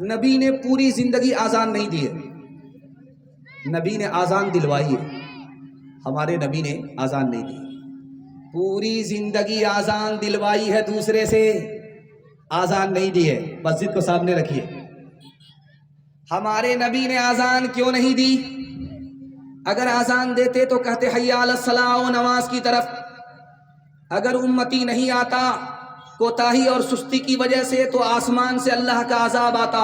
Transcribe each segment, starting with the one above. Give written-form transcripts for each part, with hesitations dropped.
نبی نے پوری زندگی آزان نہیں دی ہے، نبی نے آزان دلوائی ہے، ہمارے نبی نے آزان نہیں دی، پوری زندگی آزان دلوائی ہے دوسرے سے، آزان نہیں دی ہے۔ مسجد کو سامنے رکھیے، ہمارے نبی نے آزان کیوں نہیں دی؟ اگر آزان دیتے تو کہتے حی علی الصلاۃ، نماز کی طرف۔ اگر امتی نہیں آتا کوتاہی اور سستی کی وجہ سے تو آسمان سے اللہ کا عذاب آتا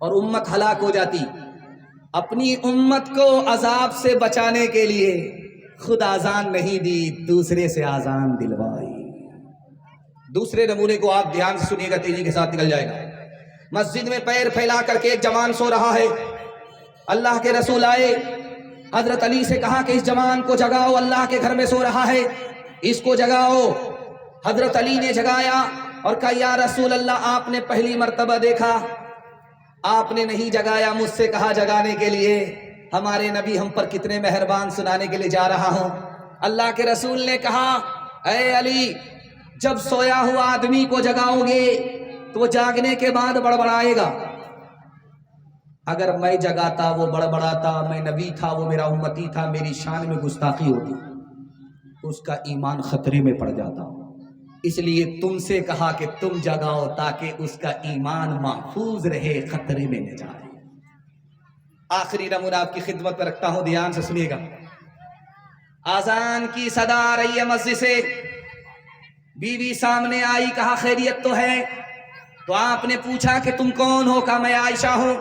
اور امت ہلاک ہو جاتی۔ اپنی امت کو عذاب سے بچانے کے لیے خود آزان نہیں دی، دوسرے سے آزان دلوائی۔ دوسرے نمونے کو آپ دھیان سے سنیے گا، تیزی کے ساتھ نکل جائے گا۔ مسجد میں پیر پھیلا کر کے ایک جوان سو رہا ہے، اللہ کے رسول آئے، حضرت علی سے کہا کہ اس جوان کو جگاؤ، اللہ کے گھر میں سو رہا ہے، اس کو جگاؤ۔ حضرت علی نے جگایا اور کہا یا رسول اللہ، آپ نے پہلی مرتبہ دیکھا، آپ نے نہیں جگایا، مجھ سے کہا جگانے کے لیے۔ ہمارے نبی ہم پر کتنے مہربان، سنانے کے لیے جا رہا ہوں۔ اللہ کے رسول نے کہا اے علی، جب سویا ہوا آدمی کو جگاؤ گے تو وہ جاگنے کے بعد بڑبڑائے گا، اگر میں جگاتا وہ بڑبڑاتا، میں نبی تھا وہ میرا امتی تھا، میری شان میں گستاخی ہوتی، اس کا ایمان خطرے میں پڑ جاتا۔ اس لیے تم سے کہا کہ تم جگاؤ تاکہ اس کا ایمان محفوظ رہے، خطرے میں نہ جائے۔ آخری نمونہ آپ کی خدمت میں رکھتا ہوں، دھیان سے سنیے گا۔ آذان کی صدا آ رہی ہے مسجد سے، بیوی سامنے آئی، کہا خیریت تو ہے؟ تو آپ نے پوچھا کہ تم کون ہو؟ کہا میں عائشہ ہوں۔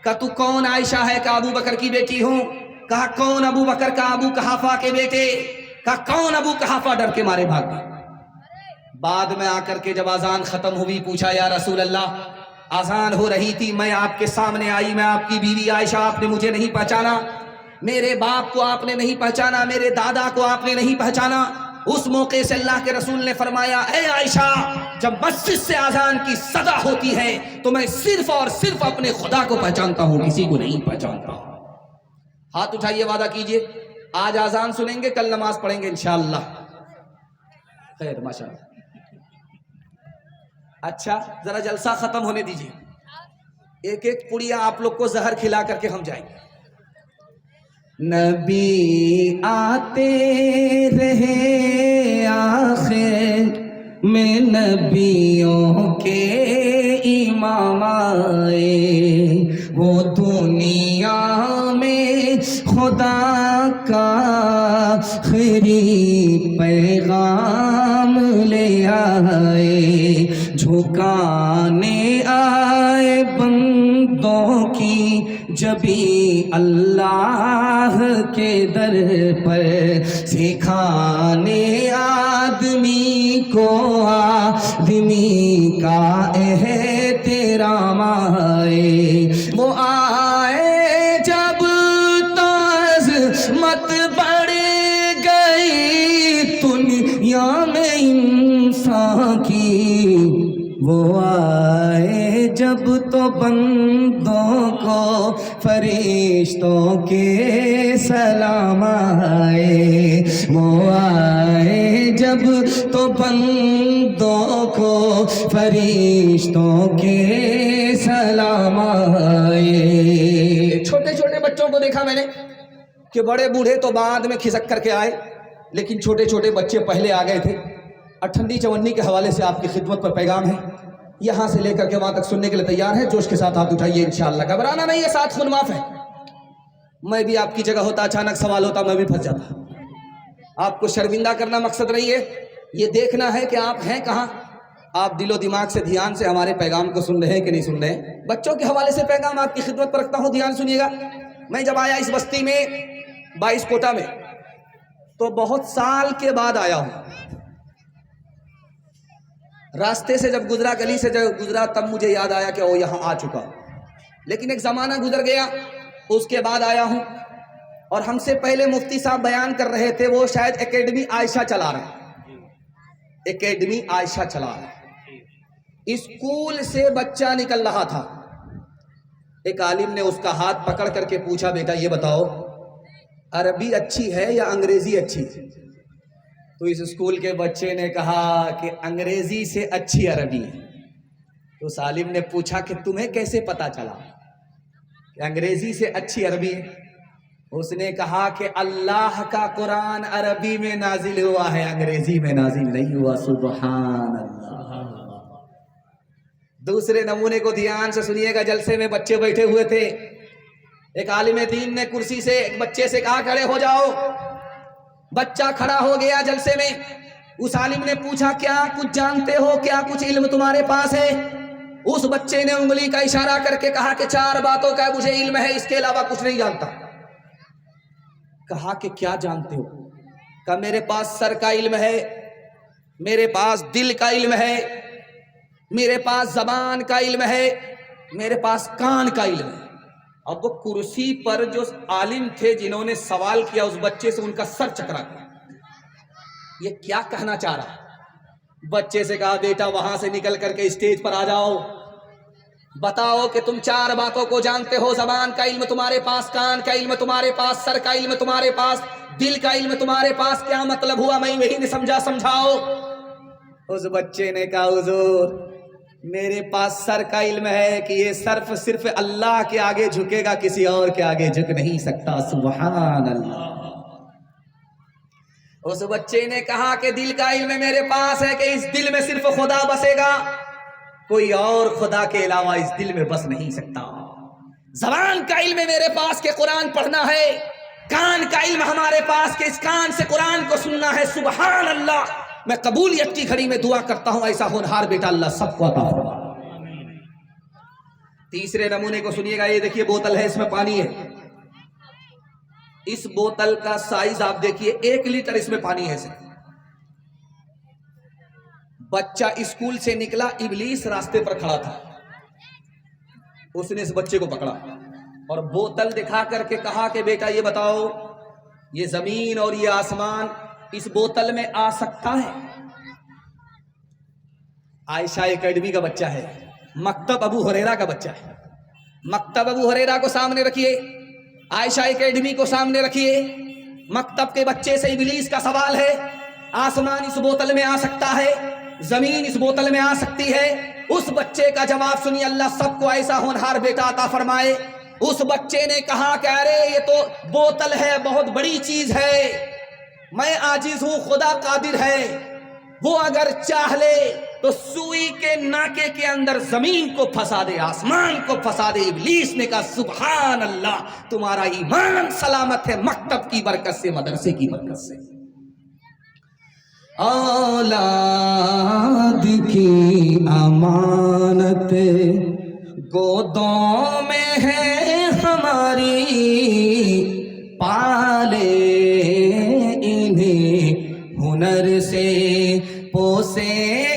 کہا تو کون عائشہ ہے؟ کہا ابو بکر کی بیٹی ہوں۔ کہا کون ابو بکر؟ کہا ابو قحافہ کے بیٹے۔ کہا کون ابو قحافہ؟ ڈر کے مارے بھاگ گئے۔ بعد میں آ کر کے جب آذان ختم ہوئی، پوچھا یا رسول اللہ، آذان ہو رہی تھی، میں آپ کے سامنے آئی، میں آپ کی بیوی عائشہ، آپ نے مجھے نہیں پہچانا، میرے باپ کو آپ نے نہیں پہچانا، میرے دادا کو آپ نے نہیں پہچانا۔ اس موقع سے اللہ کے رسول نے فرمایا اے عائشہ، جب مسجد سے آذان کی صدا ہوتی ہے تو میں صرف اور صرف اپنے خدا کو پہچانتا ہوں، کسی کو نہیں پہچانتا ہوں۔ ہاتھ اٹھائیے، وعدہ کیجئے آج آذان سنیں گے، کل نماز پڑھیں گے انشاءاللہ۔ خیر، ماشاءاللہ۔ اچھا، ذرا جلسہ ختم ہونے دیجئے، ایک ایک پڑیا آپ لوگ کو زہر کھلا کر کے ہم جائیں گے۔ نبی آتے رہے آخر میں، نبیوں کے امام آئے، وہ دنیا میں خدا کا آخری پیغام لے آئے، جھکانے آئے بندوں کی جبھی اللہ کے در پر، سکھانے آدمی کو آدمی کا احترام آئے۔ وہ آئے جب تو عظمت بڑھ گئی دنیا میں انسان کی، وہ آئے جب تو بندوں کو فرشتوں کے سلام آئے، وہ آئے جب تو بندوں کو فرشتوں کے سلام آئے۔ چھوٹے چھوٹے بچوں کو دیکھا میں نے کہ بڑے بوڑھے تو بعد میں کھسک کر کے آئے، لیکن چھوٹے چھوٹے بچے پہلے آ گئے تھے۔ اٹھنی چونی کے حوالے سے آپ کی خدمت پر پیغام ہے، یہاں سے لے کر کے وہاں تک سننے کے لیے تیار ہے؟ جوش کے ساتھ ہاتھ اٹھائیے، انشاءاللہ گھبرانا نہیں ہے، ساتھ خون معاف ہے۔ میں بھی آپ کی جگہ ہوتا، اچانک سوال ہوتا، میں بھی پھنس جاتا۔ آپ کو شرمندہ کرنا مقصد نہیں ہے، یہ دیکھنا ہے کہ آپ ہیں کہاں، آپ دل و دماغ سے دھیان سے ہمارے پیغام کو سن رہے ہیں کہ نہیں سن رہے ہیں۔ بچوں کے حوالے سے پیغام آپ کی خدمت پر رکھتا ہوں، دھیان سنیے گا۔ میں جب آیا اس بستی میں 22 کوٹا میں، تو بہت سال کے بعد آیا ہوں۔ راستے سے جب گزرا، گلی سے جب گزرا، تب مجھے یاد آیا کہ وہ یہاں آ چکا، لیکن ایک زمانہ گزر گیا، اس کے بعد آیا ہوں۔ اور ہم سے پہلے مفتی صاحب بیان کر رہے تھے، وہ شاید اکیڈمی عائشہ چلا رہے ہیں، اکیڈمی عائشہ چلا رہے ہیں۔ اسکول سے بچہ نکل رہا تھا، ایک عالم نے اس کا ہاتھ پکڑ کر کے پوچھا بیٹا یہ بتاؤ عربی اچھی ہے یا انگریزی اچھی؟ تو اس اسکول کے بچے نے کہا کہ انگریزی سے اچھی عربی ہے۔ تو اس عالم نے پوچھا کہ تمہیں کیسے پتا چلا کہ انگریزی سے اچھی عربی ہے؟ اس نے کہا کہ اللہ کا قرآن عربی میں نازل ہوا ہے، انگریزی میں نازل نہیں ہوا۔ سبحان اللہ۔ دوسرے نمونے کو دھیان سے سنیے گا۔ جلسے میں بچے بیٹھے ہوئے تھے، ایک عالم دین نے کرسی سے ایک بچے سے کہا کھڑے ہو جاؤ۔ بچہ کھڑا ہو گیا جلسے میں۔ اس عالم نے پوچھا کیا کچھ جانتے ہو، کیا کچھ علم تمہارے پاس ہے؟ اس بچے نے انگلی کا اشارہ کر کے کہا کہ 4 باتوں کا مجھے علم ہے، اس کے علاوہ کچھ نہیں جانتا۔ کہا کہ کیا جانتے ہو؟ کہا میرے پاس سر کا علم ہے، میرے پاس دل کا علم ہے، میرے پاس زبان کا علم ہے، میرے پاس کان کا علم ہے۔ اب وہ کرسی پر جو عالم تھے جنہوں نے سوال کیا اس بچے سے، ان کا سر چکرا گیا۔ یہ کیا کہنا چاہ رہا؟ بچے سے کہا بیٹا وہاں سے نکل کر کے اسٹیج پر آ جاؤ، بتاؤ کہ تم 4 باتوں کو جانتے ہو، زبان کا علم تمہارے پاس، کان کا علم تمہارے پاس، سر کا علم تمہارے پاس، دل کا علم تمہارے پاس، کیا مطلب ہوا؟ میں وہی نہیں سمجھا، سمجھاؤ۔ اس بچے نے کہا حضور میرے پاس سر کا علم ہے کہ یہ صرف اللہ کے آگے جھکے گا، کسی اور کے آگے جھک نہیں سکتا۔ سبحان اللہ۔ اس بچے نے کہا کہ دل کا علم میرے پاس ہے کہ اس دل میں صرف خدا بسے گا، کوئی اور خدا کے علاوہ اس دل میں بس نہیں سکتا۔ زبان کا علم میرے پاس کہ قرآن پڑھنا ہے، کان کا علم ہمارے پاس کہ اس کان سے قرآن کو سننا ہے۔ سبحان اللہ۔ میں قبولیت کی گھڑی میں دعا کرتا ہوں ایسا ہونہار بیٹا اللہ سب کو عطا فرمائے۔ تیسرے نمونے کو سنیے گا۔ یہ دیکھیے بوتل ہے، اس میں پانی ہے۔ اس بوتل کا سائز آپ دیکھیے، 1 لیٹر اس میں پانی ہے۔ بچہ اسکول سے نکلا، ابلیس راستے پر کھڑا تھا، اس نے اس بچے کو پکڑا اور بوتل دکھا کر کے کہا کہ بیٹا یہ بتاؤ، یہ زمین اور یہ آسمان اس بوتل میں آ سکتا ہے؟ عائشہ اکیڈمی کا بچہ ہے، مکتب ابو ہریرہ کا بچہ ہے۔ مکتب ابو ہریرہ کو سامنے رکھیے، عائشہ اکیڈمی کو سامنے رکھیے۔ مکتب کے بچے سے ابلیس کا سوال ہے، آسمان اس بوتل میں آ سکتا ہے، زمین اس بوتل میں آ سکتی ہے؟ اس بچے کا جواب سنیے، اللہ سب کو ایسا ہونہار بیٹا عطا فرمائے۔ اس بچے نے کہا کہ ارے یہ تو بوتل ہے، بہت بڑی چیز ہے، میں عاجز ہوں، خدا قادر ہے، وہ اگر چاہ لے تو سوئی کے ناکے کے اندر زمین کو پھنسا دے، آسمان کو پھنسا دے۔ ابلیس نے کہا سبحان اللہ، تمہارا ایمان سلامت ہے مکتب کی برکت سے، مدرسے کی برکت سے۔ اولاد کی امانت گودوں میں ہے ہماری، پالے انہیں ہنر سے، پوسے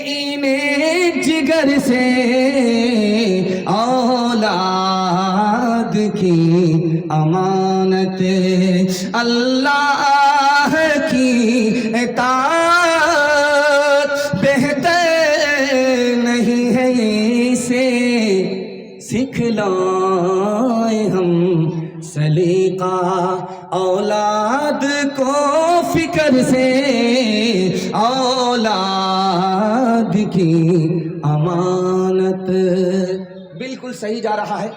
انہیں جگر سے۔ اولاد کی امانت اللہ کی اطاعت بہتر نہیں ہے، اسے سکھلائیں ہم سلیقہ اولاد کو فکر سے۔ اولاد کی امانت بالکل صحیح جا رہا ہے۔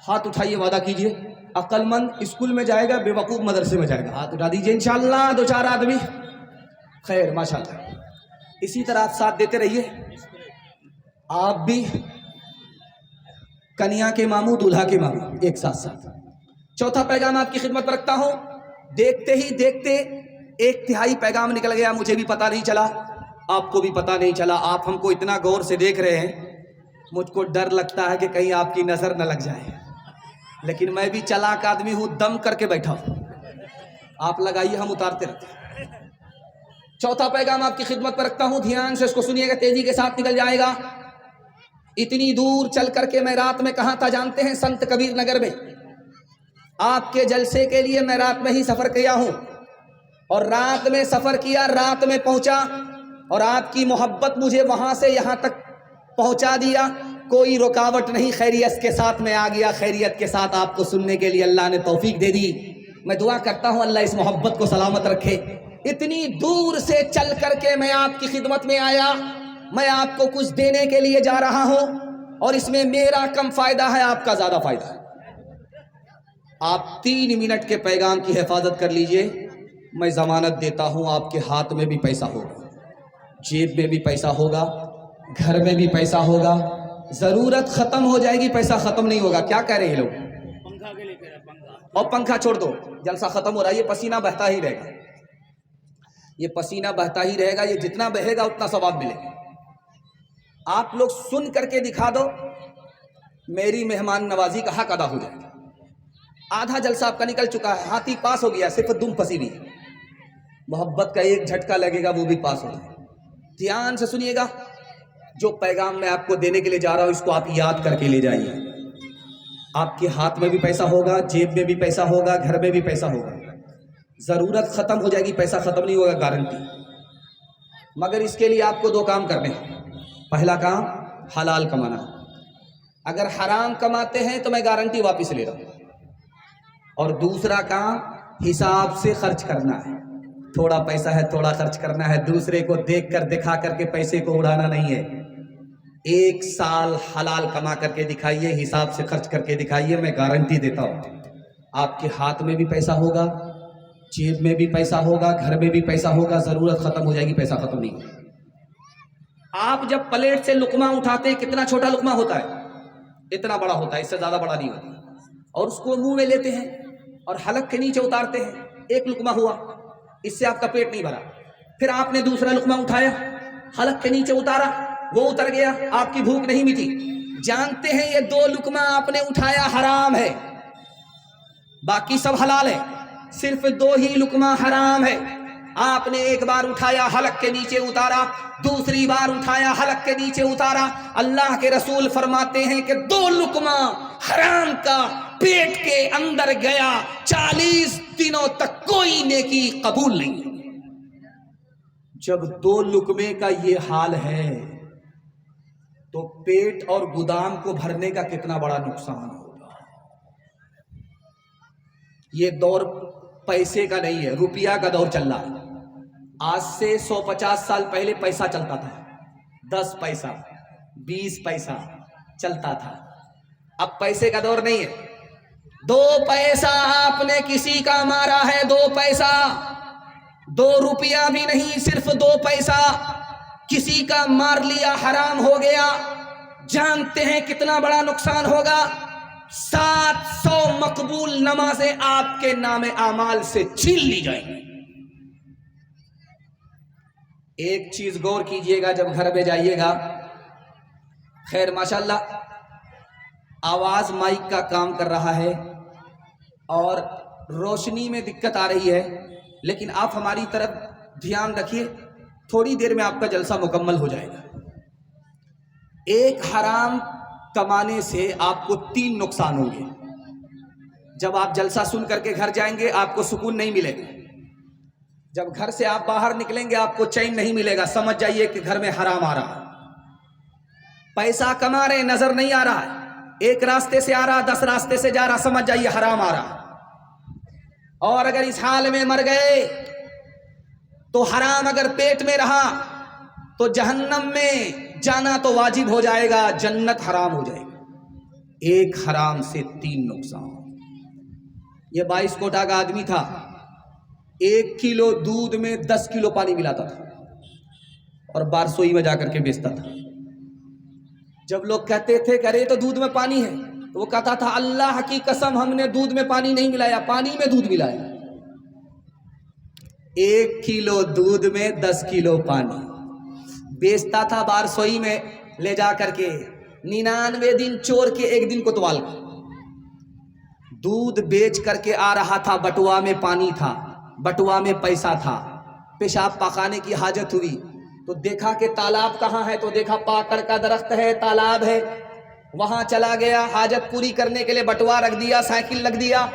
ہاتھ اٹھائیے، وعدہ کیجئے، عقل مند اسکول میں جائے گا، بے وقوف مدرسے میں جائے گا۔ ہاتھ اٹھا دیجئے، انشاءاللہ 2-4 آدمی۔ خیر، ماشاءاللہ، اسی طرح آپ ساتھ دیتے رہیے۔ آپ بھی کنیا کے ماموں، دولہا کے ماموں، ایک ساتھ ساتھ۔ چوتھا پیغام آپ کی خدمت پر رکھتا ہوں۔ دیکھتے ہی دیکھتے 1/3 پیغام نکل گیا، مجھے بھی پتہ نہیں چلا، آپ کو بھی پتہ نہیں چلا۔ آپ ہم کو اتنا غور سے دیکھ رہے ہیں، مجھ کو ڈر لگتا ہے کہ کہیں آپ کی نظر نہ لگ جائے، لیکن میں بھی چلاک آدمی ہوں، دم کر کے بیٹھا ہوں۔ آپ لگائیے، ہم اتارتے رہتے ہیں۔ چوتھا پیغام آپ کی خدمت پر رکھتا ہوں، دھیان سے اس کو سنیے گا، تیزی کے ساتھ نکل جائے گا۔ اتنی دور چل کر کے میں رات میں کہاں تھا جانتے ہیں؟ سنت کبیر نگر میں۔ آپ کے جلسے کے لیے میں رات میں ہی سفر کیا ہوں، اور رات میں سفر کیا، رات میں پہنچا، اور آپ کی محبت مجھے وہاں سے یہاں تک پہنچا دیا، کوئی رکاوٹ نہیں، خیریت کے ساتھ میں آ گیا، خیریت کے ساتھ آپ کو سننے کے لیے اللہ نے توفیق دے دی۔ میں دعا کرتا ہوں اللہ اس محبت کو سلامت رکھے۔ اتنی دور سے چل کر کے میں آپ کی خدمت میں آیا، میں آپ کو کچھ دینے کے لیے جا رہا ہوں۔ اور اس میں میرا کم فائدہ ہے، آپ کا زیادہ فائدہ ہے۔ آپ 3 منٹ کے پیغام کی حفاظت کر لیجئے، میں ضمانت دیتا ہوں آپ کے ہاتھ میں بھی پیسہ ہوگا، جیب میں بھی پیسہ ہوگا، گھر میں بھی پیسہ ہوگا۔ ضرورت ختم ہو جائے گی، پیسہ ختم نہیں ہوگا۔ کیا کہہ رہے ہیں لوگ؟ اور پنکھا چھوڑ دو، جلسہ ختم ہو رہا ہے، یہ پسینہ بہتا ہی رہے گا، یہ پسینہ بہتا ہی رہے گا، یہ جتنا بہے گا اتنا ثواب ملے گا۔ آپ لوگ سن کر کے دکھا دو، میری مہمان نوازی کا حق ادا ہو جائے گا۔ آدھا جلسہ آپ کا نکل چکا ہے، ہاتھی پاس ہو گیا، صرف دم پھنسی ہوئی ہے، محبت کا ایک جھٹکا لگے گا، وہ بھی پاس ہو جائے گا۔ دھیان سے سنیے گا، جو پیغام میں آپ کو دینے کے لیے جا رہا ہوں اس کو آپ یاد کر کے لے جائیے۔ آپ کے ہاتھ میں بھی پیسہ ہوگا، جیب میں بھی پیسہ ہوگا، گھر میں بھی پیسہ ہوگا۔ ضرورت ختم ہو جائے گی، پیسہ ختم نہیں ہوگا، گارنٹی۔ مگر اس کے لیے آپ کو 2 کام کرنے ہیں۔ پہلا کام حلال کمانا، اگر حرام کماتے ہیں تو میں گارنٹی واپس لے رہا ہوں۔ اور دوسرا کام حساب سے خرچ کرنا ہے، تھوڑا پیسہ ہے تھوڑا خرچ کرنا ہے، دوسرے کو دیکھ کر دکھا کر کے پیسے کو اڑانا نہیں ہے۔ 1 سال حلال کما کر کے دکھائیے، حساب سے خرچ کر کے دکھائیے، میں گارنٹی دیتا ہوں آپ کے ہاتھ میں بھی پیسہ ہوگا، جیب میں بھی پیسہ ہوگا، گھر میں بھی پیسہ ہوگا۔ ضرورت ختم ہو جائے گی، پیسہ ختم نہیں ہوگا۔ آپ جب پلیٹ سے لقمہ اٹھاتے ہیں، کتنا چھوٹا لقمہ ہوتا ہے؟ اتنا بڑا ہوتا ہے، اس سے زیادہ بڑا نہیں ہوتا، اور اس کو منہ میں لیتے ہیں اور حلق کے نیچے اتارتے ہیں۔ 1 لقمہ ہوا، اس سے آپ کا پیٹ نہیں بھرا، پھر آپ نے دوسرا لقمہ اٹھایا، حلق کے نیچے اتارا، وہ اتر گیا، آپ کی بھوک نہیں مٹی۔ جانتے ہیں یہ 2 لقمہ آپ نے اٹھایا حرام ہے، باقی سب حلال ہے، صرف 2 ہی لقمہ حرام ہے۔ آپ نے ایک بار اٹھایا حلق کے نیچے اتارا، دوسری بار اٹھایا حلق کے نیچے اتارا۔ اللہ کے رسول فرماتے ہیں کہ 2 لقمہ حرام کا پیٹ کے اندر گیا، 40 دنوں تک کوئی نیکی قبول نہیں۔ جب 2 لقمے کا یہ حال ہے تو پیٹ اور گودام کو بھرنے کا کتنا بڑا نقصان ہوگا۔ یہ دور پیسے کا نہیں ہے، روپیہ کا دور چل رہا ہے۔ آج سے 150 سال پہلے پیسہ چلتا تھا، 10 پیسہ 20 پیسہ چلتا تھا، اب پیسے کا دور نہیں ہے۔ 2 پیسہ آپ نے کسی کا مارا ہے، 2 پیسہ، 2 روپیہ بھی نہیں، صرف 2 پیسہ کسی کا مار لیا، حرام ہو گیا۔ جانتے ہیں کتنا بڑا نقصان ہوگا؟ 700 مقبول نمازیں آپ کے نام اعمال سے چھین لی جائیں گی۔ ایک چیز غور کیجئے گا جب گھر میں جائیے گا، خیر ماشاءاللہ آواز مائک کا کام کر رہا ہے اور روشنی میں دقت آ رہی ہے، لیکن آپ ہماری طرف دھیان رکھیے، تھوڑی دیر میں آپ کا جلسہ مکمل ہو جائے گا۔ ایک حرام کمانے سے آپ کو 3 نقصان ہوں گے۔ جب آپ جلسہ سن کر کے گھر جائیں گے آپ کو سکون نہیں ملے گا، جب گھر سے آپ باہر نکلیں گے آپ کو چین نہیں ملے گا، سمجھ جائیے کہ گھر میں حرام آ رہا ہے۔ پیسہ کما رہے نظر نہیں آ رہا ہے، ایک راستے سے آ رہا 10 راستے سے جا رہا، سمجھ جائیے حرام آ رہا۔ اور اگر اس حال میں مر گئے تو حرام اگر پیٹ میں رہا تو جہنم میں جانا تو واجب ہو جائے گا، جنت حرام ہو جائے گا۔ ایک حرام سے 3 نقصان۔ یہ 22 کوٹا کا آدمی تھا، 1 کلو دودھ میں 10 کلو پانی ملاتا تھا اور بارسوئی میں جا کر کے بیچتا تھا۔ جب لوگ کہتے تھے کہ ارے تو دودھ میں پانی ہے، تو وہ کہتا تھا اللہ کی قسم ہم نے دودھ میں پانی نہیں ملایا، پانی میں دودھ ملایا۔ 1 کلو دودھ میں 10 کلو پانی بیچتا تھا بارسوئی میں لے جا کر کے، 99 دن چور کے 1 دن کوتوال کا دودھ بیچ کر کے آ رہا تھا۔ بٹوا میں پانی تھا، بٹوا میں پیسہ تھا، پیشاب پخانے کی حاجت ہوئی تو دیکھا کہ تالاب کہاں ہے، تو دیکھا پاکڑ کا درخت ہے، تالاب ہے، وہاں چلا گیا، حاجت پوری کرنے کے لیے بٹوا رکھ دیا، سائیکل رکھ دیا۔